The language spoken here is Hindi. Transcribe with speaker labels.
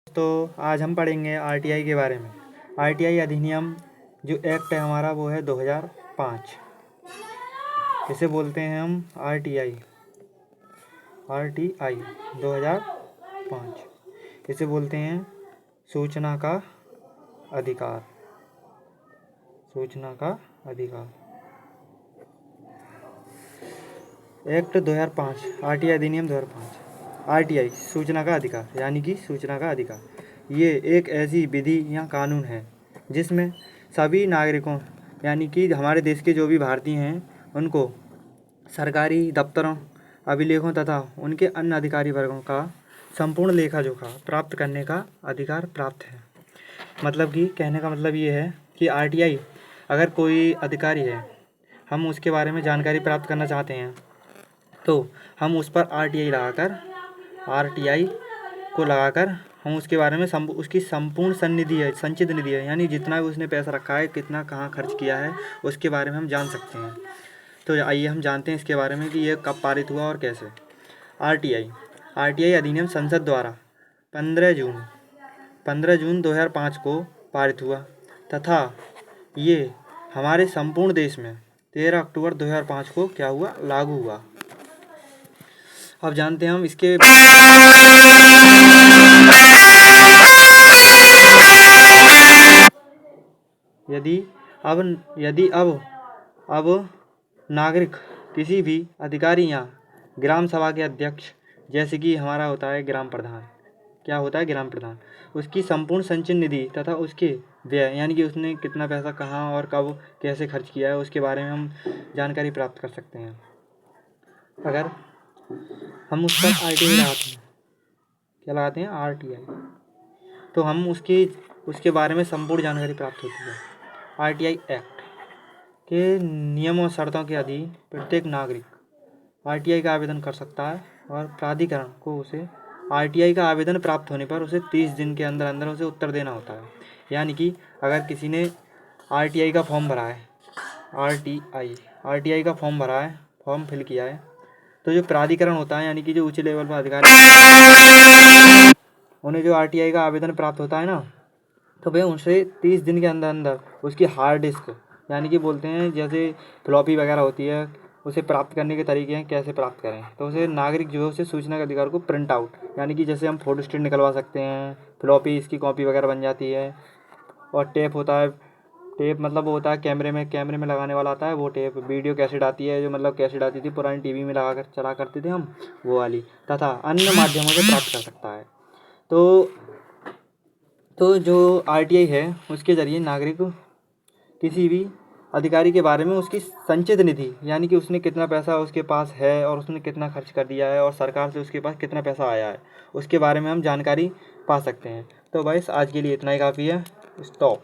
Speaker 1: तो आज हम पढ़ेंगे आरटीआई के बारे में। आरटीआई अधिनियम जो एक्ट है हमारा वो है 2005। इसे बोलते हैं हम आरटीआई 2005। इसे बोलते हैं सूचना का अधिकार। एक्ट 2005 आरटीआई अधिनियम 2005। आरटीआई सूचना का अधिकार यानी कि सूचना का अधिकार ये एक ऐसी विधि या कानून है जिसमें सभी नागरिकों यानी कि हमारे देश के जो भी भारतीय हैं उनको सरकारी दफ्तरों, अभिलेखों तथा उनके अन्य अधिकारी वर्गों का संपूर्ण लेखा जोखा प्राप्त करने का अधिकार प्राप्त है। मतलब कि कहने का मतलब ये है कि आरटीआई अगर कोई अधिकारी है, हम उसके बारे में जानकारी प्राप्त करना चाहते हैं तो हम उस पर आरटीआई को लगाकर हम उसके बारे में उसकी संपूर्ण संचित निधि है यानी जितना भी उसने पैसा रखा है, कितना कहाँ खर्च किया है, उसके बारे में हम जान सकते हैं। तो आइए हम जानते हैं इसके बारे में कि ये कब पारित हुआ और कैसे। आरटीआई अधिनियम संसद द्वारा 15 जून 2005 को पारित हुआ तथा ये हमारे संपूर्ण देश में 13 अक्टूबर 2005 को क्या हुआ, लागू हुआ। अब जानते हैं हम इसके यदि अब नागरिक किसी भी अधिकारी या ग्राम सभा के अध्यक्ष, जैसे कि हमारा होता है ग्राम प्रधान, क्या होता है ग्राम प्रधान, उसकी संपूर्ण संचित निधि तथा उसके व्यय यानी कि उसने कितना पैसा कहाँ और कब कैसे खर्च किया है उसके बारे में हम जानकारी प्राप्त कर सकते हैं। अगर हम उस पर आरटीआई लगाते हैं, क्या लगाते हैं, आरटीआई, तो हम उसके बारे में संपूर्ण जानकारी प्राप्त होती है। आरटीआई एक्ट के नियमों और शर्तों के अधीन प्रत्येक नागरिक आरटीआई का आवेदन कर सकता है और प्राधिकरण को उसे आरटीआई का आवेदन प्राप्त होने पर उसे 30 दिन के अंदर अंदर उसे उत्तर देना होता है। यानी कि अगर किसी ने आरटीआई का फॉर्म भरा है, आरटीआई का फॉर्म भरा है, फॉर्म फिल किया है, तो जो प्राधिकरण होता है यानी कि जो उच्च लेवल पर अधिकारी, उन्हें जो आरटीआई का आवेदन प्राप्त होता है ना, तो वे उनसे 30 दिन के अंदर अंदर उसकी हार्ड डिस्क यानी कि बोलते हैं जैसे फ्लॉपी वगैरह होती है, उसे प्राप्त करने के तरीके हैं, कैसे प्राप्त करें। तो उसे नागरिक जो है उसे सूचना के अधिकार को प्रिंट आउट यानी कि जैसे हम फोटो स्टेट निकलवा सकते हैं, फ्लॉपी इसकी कॉपी वगैरह बन जाती है। और टेप होता है, टेप मतलब वो होता है कैमरे में लगाने वाला आता है वो टेप। वीडियो कैसेट आती है, जो मतलब कैसेट आती थी पुरानी टीवी में लगा कर चला करते थे हम, वो वाली, तथा अन्य माध्यमों से प्राप्त कर सकता है। तो जो आरटीआई है उसके ज़रिए नागरिक किसी भी अधिकारी के बारे में उसकी संचित निधि यानी कि उसने कितना पैसा उसके पास है और उसने कितना खर्च कर दिया है और सरकार से उसके पास कितना पैसा आया है, उसके बारे में हम जानकारी पा सकते हैं। तो बस आज के लिए इतना ही काफ़ी है। स्टॉप।